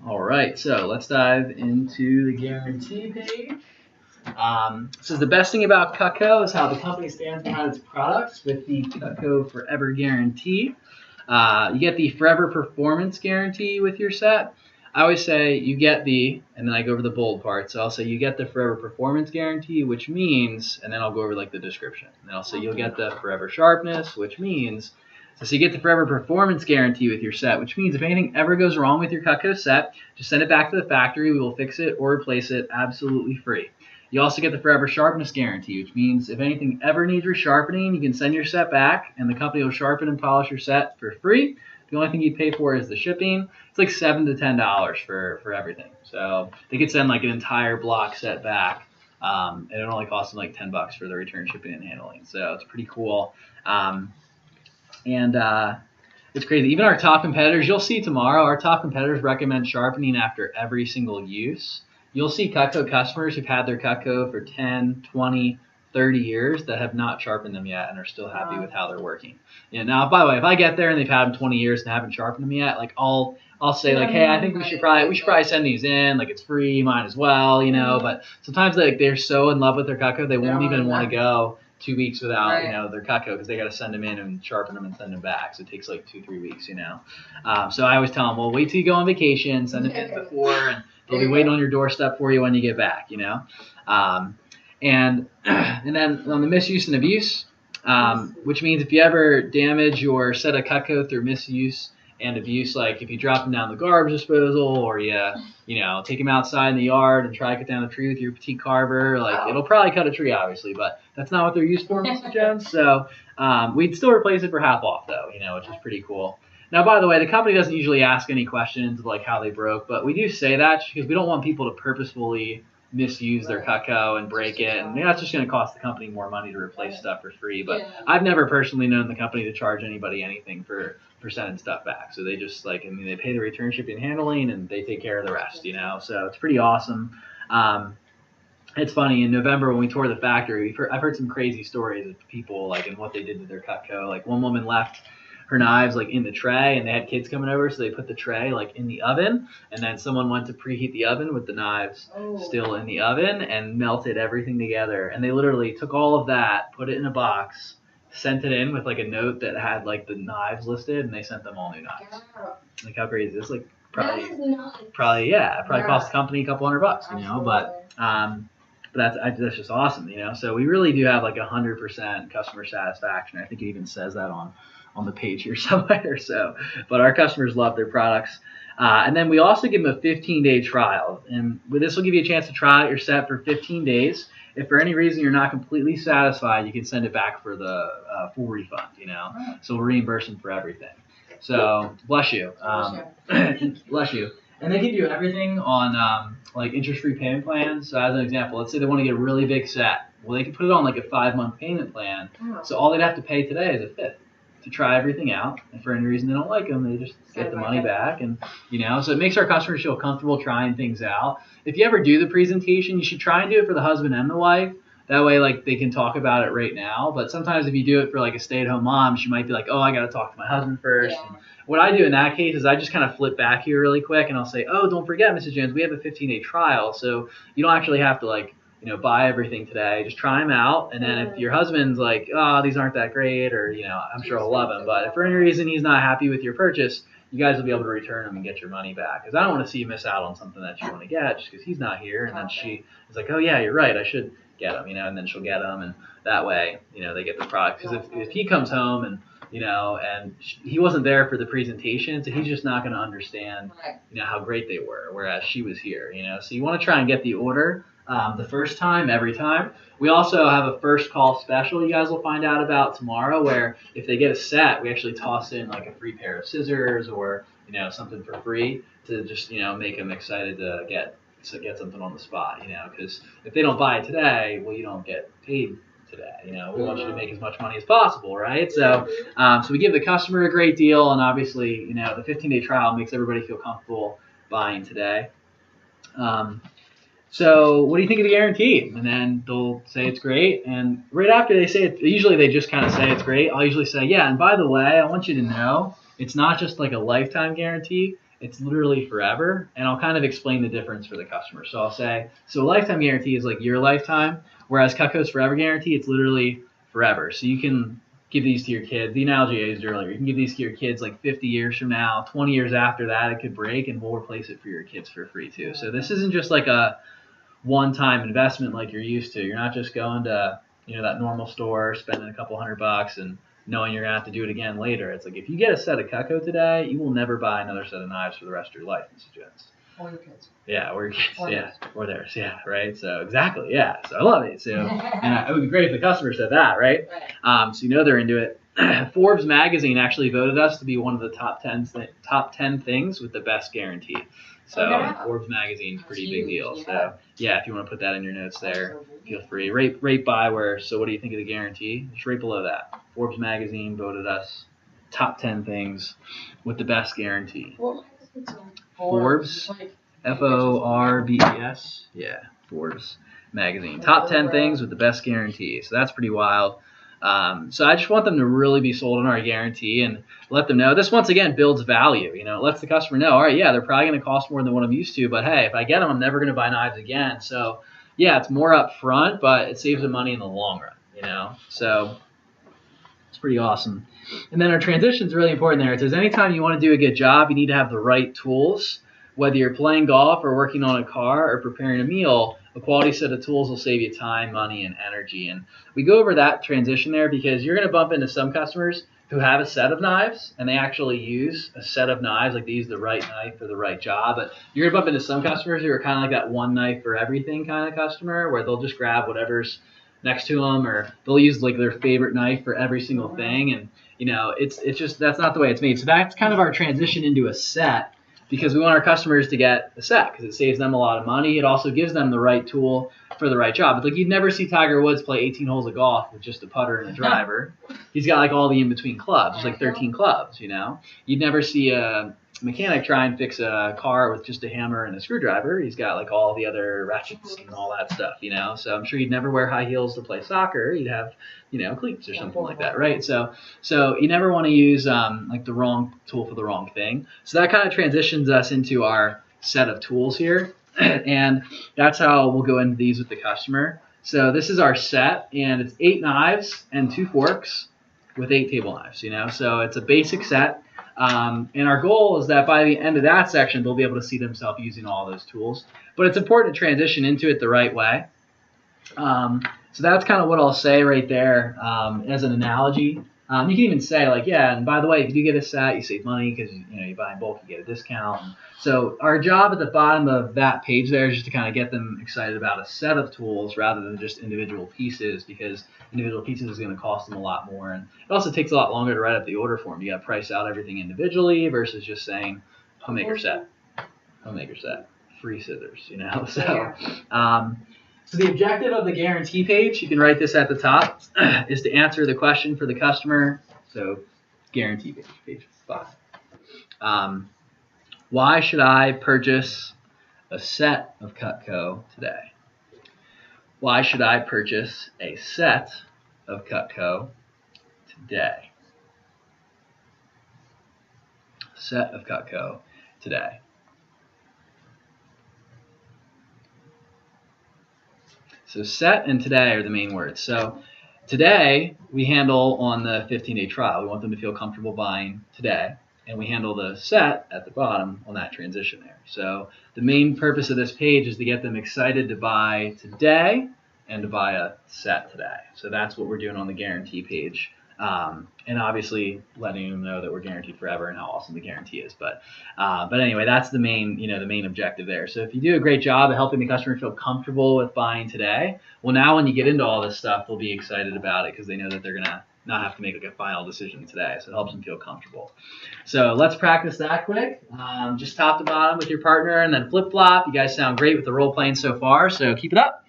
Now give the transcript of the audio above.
All right, so let's dive into the guarantee page. So the best thing about Cutco is how the company stands behind its products with the Cutco Forever Guarantee. You get the Forever Performance Guarantee with your set. I always say you get the, and then I go over the bold part. So I'll say you get the Forever Performance Guarantee, which means, and then I'll go over like the description. And I'll say you'll get the Forever Sharpness, which means, so you get the Forever Performance Guarantee with your set, which means if anything ever goes wrong with your Cutco set, just send it back to the factory. We will fix it or replace it absolutely free. You also get the Forever Sharpness Guarantee, which means if anything ever needs resharpening, you can send your set back, and the company will sharpen and polish your set for free. The only thing you pay for is the shipping. It's like $7 to $10 for everything. So they could send like an entire block set back, and it only costs them like $10 for the return, shipping, and handling. So it's pretty cool. It's crazy. Even our top competitors, you'll see tomorrow, our top competitors recommend sharpening after every single use. You'll see Cutco customers who've had their Cutco for 10, 20, 30 years that have not sharpened them yet and are still happy with how they're working. Now, by the way, if I get there and they've had them 20 years and haven't sharpened them yet, like I'll say like, hey, I think we should probably send these in. Like it's free, might as well, you know. But sometimes they're so in love with their Cutco they won't even want to go 2 weeks without their Cutco because they got to send them in and sharpen them and send them back. So it takes like 2-3 weeks, you know. So I always tell them, well, wait till you go on vacation, send them in before, and they'll be waiting on your doorstep for you when you get back, you know. And then on the misuse and abuse, which means if you ever damage your set of Cutco through misuse and abuse, like if you drop them down the garbage disposal or you take them outside in the yard and try to cut down a tree with your petite carver, like it'll probably cut a tree, obviously, but that's not what they're used for, Mr. Jones. So we'd still replace it for half off, though, which is pretty cool. Now, by the way, the company doesn't usually ask any questions of like how they broke, but we do say that because we don't want people to purposefully misuse their Cutco and break it, and that's just going to cost the company more money to replace stuff for free. But I've never personally known the company to charge anybody anything for sending stuff back. So they just they pay the return, shipping, and handling, and they take care of the rest, So it's pretty awesome. It's funny, in November when we toured the factory, I've heard some crazy stories of people like and what they did to their Cutco. Like one woman left her knives like in the tray, and they had kids coming over, so they put the tray like in the oven, and then someone went to preheat the oven with the knives still in the oven and melted everything together. And they literally took all of that, put it in a box, sent it in with like a note that had like the knives listed, and they sent them all new knives. Like how crazy is this? Like probably cost the company a couple $100, but that's just awesome, So we really do have like 100% customer satisfaction. I think it even says that on the page here somewhere. But our customers love their products. And then we also give them a 15-day trial. And this will give you a chance to try out your set for 15 days. If for any reason you're not completely satisfied, you can send it back for the full refund, So we'll reimburse them for everything. So bless you. Bless you. And they can do everything on like interest-free payment plans. So as an example, let's say they want to get a really big set. Well, they can put it on like a 5-month payment plan. So all they'd have to pay today is a fifth to try everything out. And for any reason they don't like them, they just get the money back. And so it makes our customers feel comfortable trying things out. If you ever do the presentation, you should try and do it for the husband and the wife. That way, like, they can talk about it right now. But sometimes if you do it for like a stay-at-home mom, she might be like, oh, I got to talk to my husband first. And what I do in that case is I just kind of flip back here really quick and I'll say, oh, don't forget, Mrs. Jones, we have a 15-day trial. So you don't actually have to like, buy everything today. Just try them out. And then if your husband's like, oh, these aren't that great, or, I'm sure I'll love them. But if for any reason he's not happy with your purchase, you guys will be able to return them and get your money back. Because I don't want to see you miss out on something that you want to get just because he's not here. And then she is like, oh, yeah, you're right, I should get them, and then she'll get them. And that way, they get the product. Because if he comes home and, and he wasn't there for the presentation, so he's just not going to understand, how great they were, whereas she was here, So you want to try and get the order the first time, every time. We also have a first call special you guys will find out about tomorrow, where if they get a set, we actually toss in like a free pair of scissors or, something for free to just, make them excited to get something on the spot, because if they don't buy it today, well, you don't get paid today. We want you to make as much money as possible, right? So we give the customer a great deal, and obviously, the 15-day trial makes everybody feel comfortable buying today. So what do you think of the guarantee? And then they'll say it's great. And right after they say it, usually they just kind of say it's great. I'll usually say, yeah, and by the way, I want you to know it's not just like a lifetime guarantee. it's literally forever. And I'll kind of explain the difference for the customer. So I'll say, so a lifetime guarantee is like your lifetime, whereas Cutco's forever guarantee, it's literally forever. So you can give these to your kids. The analogy I used earlier, you can give these to your kids like 50 years from now, 20 years after that, it could break, and we'll replace it for your kids for free too. So this isn't just like a one-time investment like you're used to. You're not just going to, that normal store, spending a couple $100 and knowing you're going to have to do it again later. It's like if you get a set of Cutco today, you will never buy another set of knives for the rest of your life, Mrs. Jones. Or your kids. Yeah, or your kids. Yeah, or theirs. Yeah, right. So exactly. Yeah. So I love it. So and it would be great if the customer said that, right? So they're into it. Forbes magazine actually voted us to be one of the top 10 things with the best guarantee. So Forbes magazine's pretty big deal. So yeah, if you want to put that in your notes there, feel free. Right by where. So what do you think of the guarantee? Just right below that. Forbes magazine voted us top 10 things with the best guarantee. Forbes, Forbes. Yeah, Forbes magazine. Top 10 things with the best guarantee. So that's pretty wild. So I just want them to really be sold on our guarantee and let them know. This, once again, builds value. It lets the customer know, all right, yeah, they're probably going to cost more than what I'm used to, but hey, if I get them, I'm never going to buy knives again. So yeah, it's more up front, but it saves them money in the long run, So it's pretty awesome. And then our transition is really important there. It says anytime you want to do a good job, you need to have the right tools. Whether you're playing golf or working on a car or preparing a meal, a quality set of tools will save you time, money, and energy. And we go over that transition there because you're going to bump into some customers who have a set of knives and they actually use a set of knives, like they use the right knife for the right job. But you're going to bump into some customers who are kind of like that one knife for everything kind of customer, where they'll just grab whatever's next to them, or they'll use like their favorite knife for every single thing. And it's just, that's not the way it's made. So that's kind of our transition into a set, because we want our customers to get a set because it saves them a lot of money. It also gives them the right tool for the right job. It's like you'd never see Tiger Woods play 18 holes of golf with just a putter and a driver. He's got like all the in-between clubs. There's like 13 clubs, You'd never see a mechanic try and fix a car with just a hammer and a screwdriver. He's got like all the other ratchets and all that stuff, So I'm sure you'd never wear high heels to play soccer. You'd have, cleats or something like that, right? So you never want to use like the wrong tool for the wrong thing. So that kind of transitions us into our set of tools here. And that's how we'll go into these with the customer. So this is our set, and it's 8 knives and 2 forks with 8 table knives, So it's a basic set. And our goal is that by the end of that section, they'll be able to see themselves using all those tools. But it's important to transition into it the right way. So that's kind of what I'll say right there as an analogy. You can even say like, yeah, and by the way, if you do get a set, you save money because you buy in bulk, you get a discount. So our job at the bottom of that page there is just to kind of get them excited about a set of tools rather than just individual pieces, because individual pieces is going to cost them a lot more, and it also takes a lot longer to write up the order form. You got to price out everything individually versus just saying homemaker set, free scissors, So the objective of the guarantee page, you can write this at the top, is to answer the question for the customer. So guarantee page, page 5. Why should I purchase a set of Cutco today? Why should I purchase a set of Cutco today? Set of Cutco today. So set and today are the main words. So today we handle on the 15-day trial. We want them to feel comfortable buying today. And we handle the set at the bottom on that transition there. So the main purpose of this page is to get them excited to buy today and to buy a set today. So that's what we're doing on the guarantee page. And obviously letting them know that we're guaranteed forever and how awesome the guarantee is. But anyway, that's the main, the main objective there. So if you do a great job of helping the customer feel comfortable with buying today, well, now when you get into all this stuff, they'll be excited about it because they know that they're going to not have to make like a final decision today. So it helps them feel comfortable. So let's practice that quick. Just top to bottom with your partner and then flip-flop. You guys sound great with the role playing so far, so keep it up.